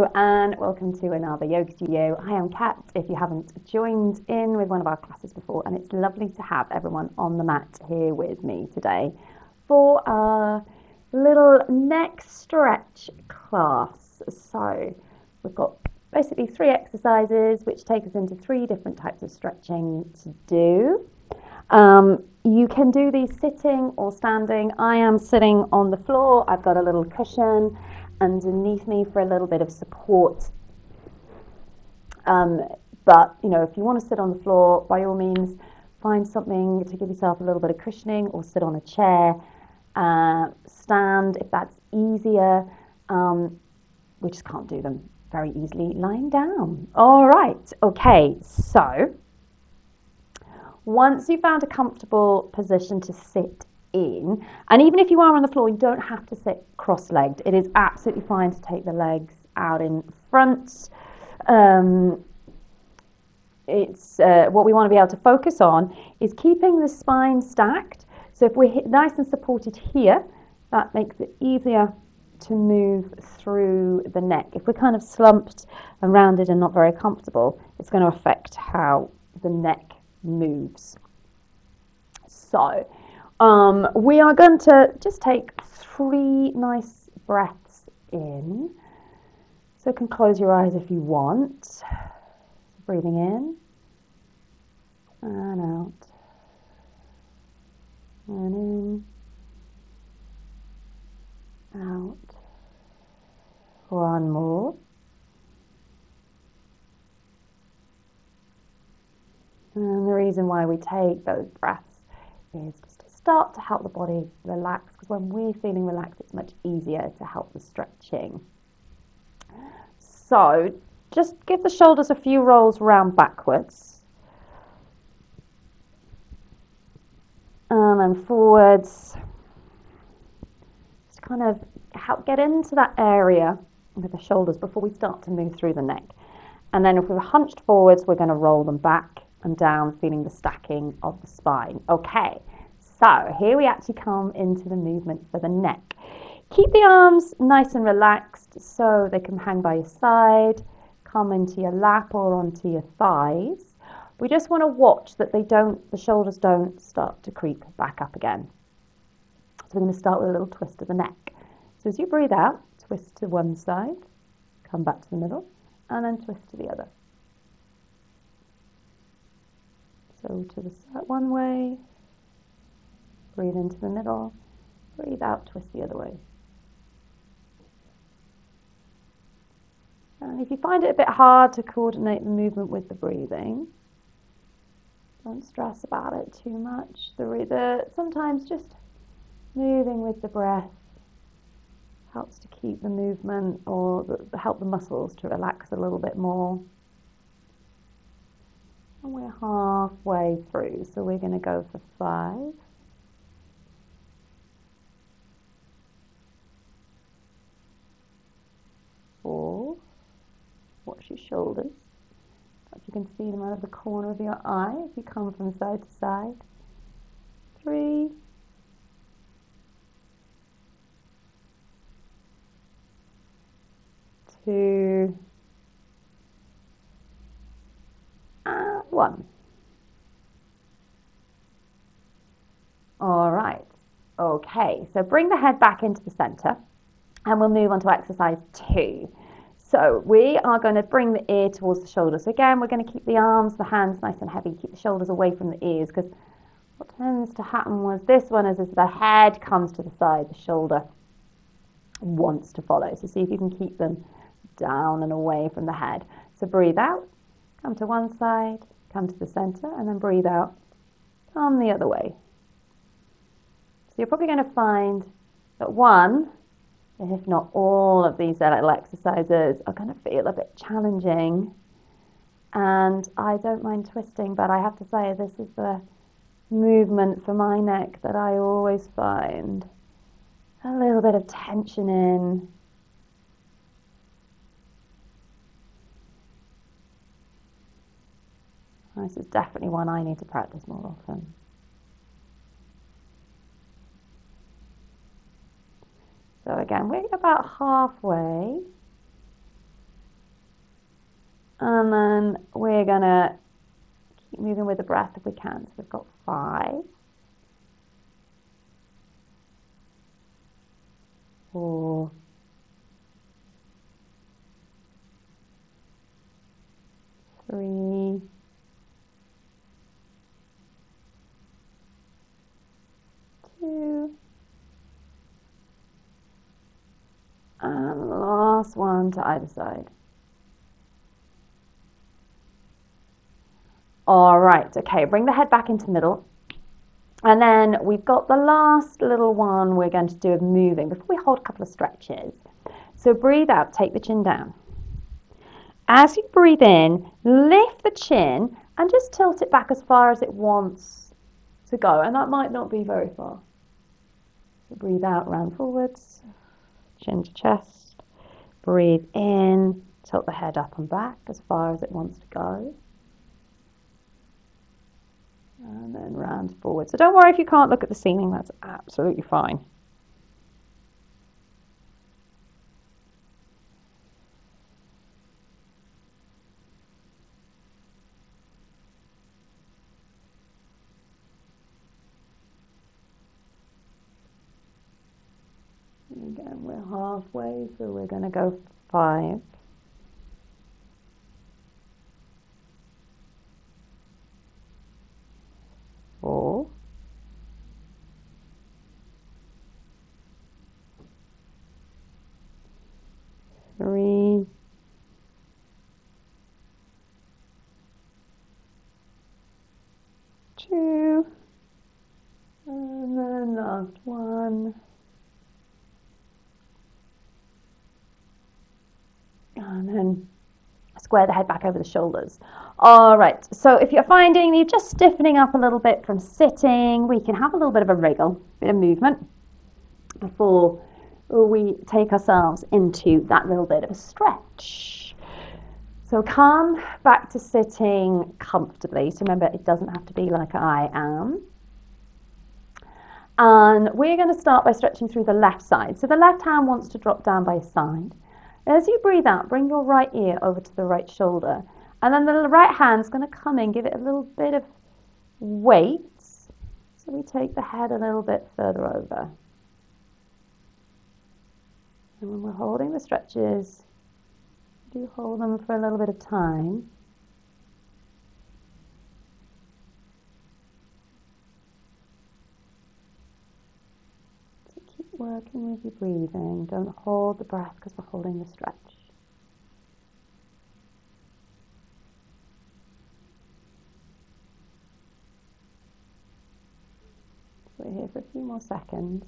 Hello and welcome to another yoga studio. I am Kat, if you haven't joined in with one of our classes before, and it's lovely to have everyone on the mat here with me today for our little neck stretch class. So we've got basically 3 exercises which take us into 3 different types of stretching to do. You can do these sitting or standing. I am sitting on the floor. I've got a little cushion underneath me for a little bit of support. But you know, if you want to sit on the floor, by all means, find something to give yourself a little bit of cushioning, or sit on a chair, stand if that's easier. We just can't do them very easily lying down. All right, okay, so once you've found a comfortable position to sit in, and even if you are on the floor, you don't have to sit cross-legged. It is absolutely fine to take the legs out in front. It's what we want to be able to focus on is keeping the spine stacked. So if we're nice and supported here, that makes it easier to move through the neck. If we're kind of slumped and rounded and not very comfortable, it's going to affect how the neck moves. So we are going to just take 3 nice breaths in. So you can close your eyes if you want. Breathing in and out, and in, out. One more. And the reason why we take those breaths is just to start to help the body relax, because when we're feeling relaxed, it's much easier to help the stretching. So just give the shoulders a few rolls round backwards. And then forwards. Just kind of help get into that area with the shoulders before we start to move through the neck. And then if we're hunched forwards, we're going to roll them back and down, feeling the stacking of the spine. Okay, so here we actually come into the movement for the neck. Keep the arms nice and relaxed so they can hang by your side, come into your lap or onto your thighs. We just want to watch that the shoulders don't start to creep back up again. So we're going to start with a little twist of the neck. So as you breathe out, twist to one side, come back to the middle, and then twist to the other. So to the side one way, breathe into the middle, breathe out, twist the other way. And if you find it a bit hard to coordinate the movement with the breathing, don't stress about it too much. Sometimes just moving with the breath helps to keep the movement or help the muscles to relax a little bit more. And we're halfway through, so we're going to go for 5. 4. Watch your shoulders. Perhaps you can see them out of the corner of your eye as you come from side to side. 3. 2. And 1. All right. Okay, so bring the head back into the center and we'll move on to exercise 2. So we are going to bring the ear towards the shoulders. So again, we're going to keep the arms, the hands nice and heavy, keep the shoulders away from the ears, because what tends to happen with this one is the head comes to the side, the shoulder wants to follow. So see if you can keep them down and away from the head. So breathe out, come to one side, come to the center, and then breathe out, come the other way. So you're probably going to find that one, if not all of these little exercises are going to feel a bit challenging. And I don't mind twisting, but I have to say this is the movement for my neck that I always find a little bit of tension in. This is definitely one I need to practice more often. So again, we're about halfway. And then we're gonna keep moving with the breath if we can. So we've got 5, 4, 3, 2, and last one to either side. All right, okay, bring the head back into the middle. And then we've got the last little one we're going to do of moving before we hold a couple of stretches. So breathe out, take the chin down. As you breathe in, lift the chin and just tilt it back as far as it wants to go. And that might not be very far. So breathe out, round forwards, chin to chest. Breathe in, tilt the head up and back as far as it wants to go. And then round forward. So don't worry if you can't look at the ceiling, that's absolutely fine. And again, we're halfway, so we're going to go 5. 4. 3. 2. And then last one. And then square the head back over the shoulders. All right, so if you're finding you're just stiffening up a little bit from sitting, we can have a little bit of a wriggle, bit of movement before we take ourselves into that little bit of a stretch. So come back to sitting comfortably. So remember, it doesn't have to be like I am. And we're going to start by stretching through the left side. So the left hand wants to drop down by his side. As you breathe out, bring your right ear over to the right shoulder. And then the right hand's going to come in, give it a little bit of weight. So we take the head a little bit further over. And when we're holding the stretches, do hold them for a little bit of time. So keep working with your breathing. Don't hold the breath because we're holding the stretch. So we're here for a few more seconds.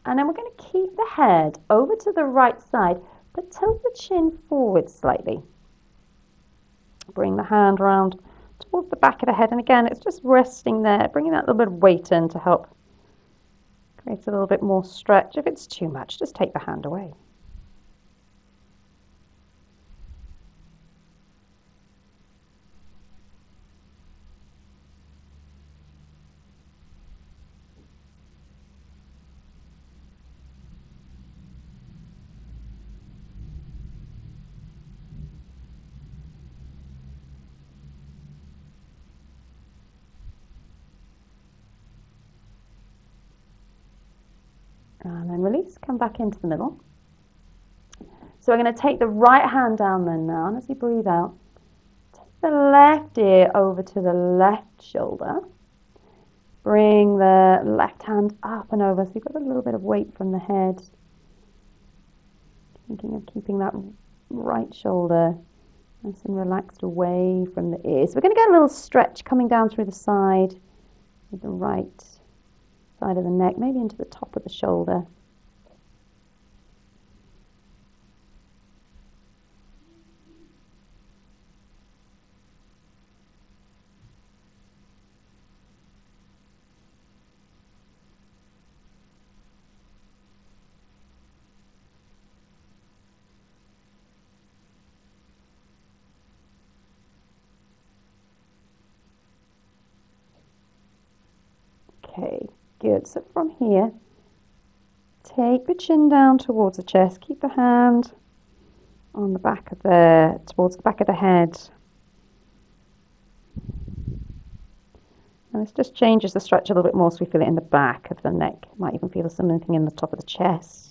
And then we're going to keep the head over to the right side, but tilt the chin forward slightly. Bring the hand round towards the back of the head. And again, it's just resting there, bringing that little bit of weight in to help create a little bit more stretch. If it's too much, just take the hand away. And then release, come back into the middle. So we're going to take the right hand down then now, and as you breathe out, take the left ear over to the left shoulder. Bring the left hand up and over, so you've got a little bit of weight from the head. Thinking of keeping that right shoulder nice and relaxed away from the ear. So we're going to get a little stretch coming down through the side with the right side of the neck, maybe into the top of the shoulder. Okay, good. So from here, take the chin down towards the chest. Keep the hand on the back of towards the back of the head. And this just changes the stretch a little bit more so we feel it in the back of the neck. Might even feel something in the top of the chest.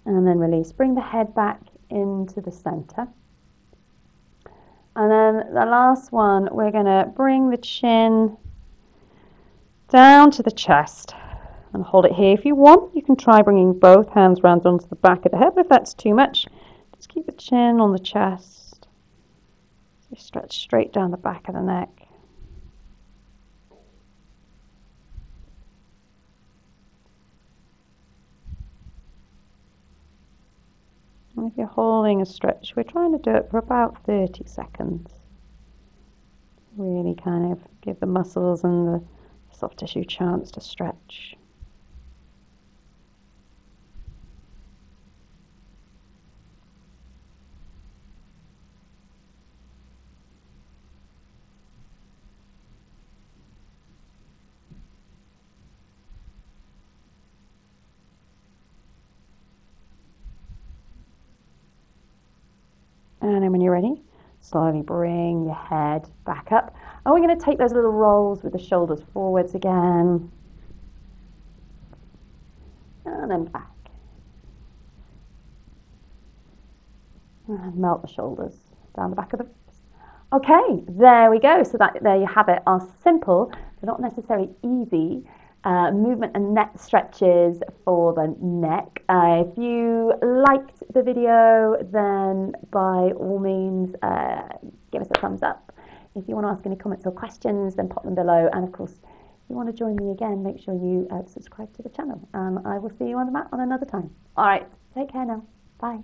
And then release. Bring the head back into the center. And then the last one, we're going to bring the chin down to the chest and hold it here. If you want, you can try bringing both hands round onto the back of the head, but if that's too much, just keep the chin on the chest. So stretch straight down the back of the neck. And if you're holding a stretch, we're trying to do it for about 30 seconds. Really kind of give the muscles and the soft tissue chance to stretch. And then when you're ready, slowly bring your head back up. And we're going to take those little rolls with the shoulders forwards again. And then back. And melt the shoulders down the back of the ribs. Okay, there we go. So there you have it. Our simple, but not necessarily easy, movement and neck stretches for the neck. If you liked the video, then by all means give us a thumbs up. If you want to ask any comments or questions, then pop them below. And of course, if you want to join me again, make sure you subscribe to the channel. I will see you on the mat on another time. All right, take care now. Bye.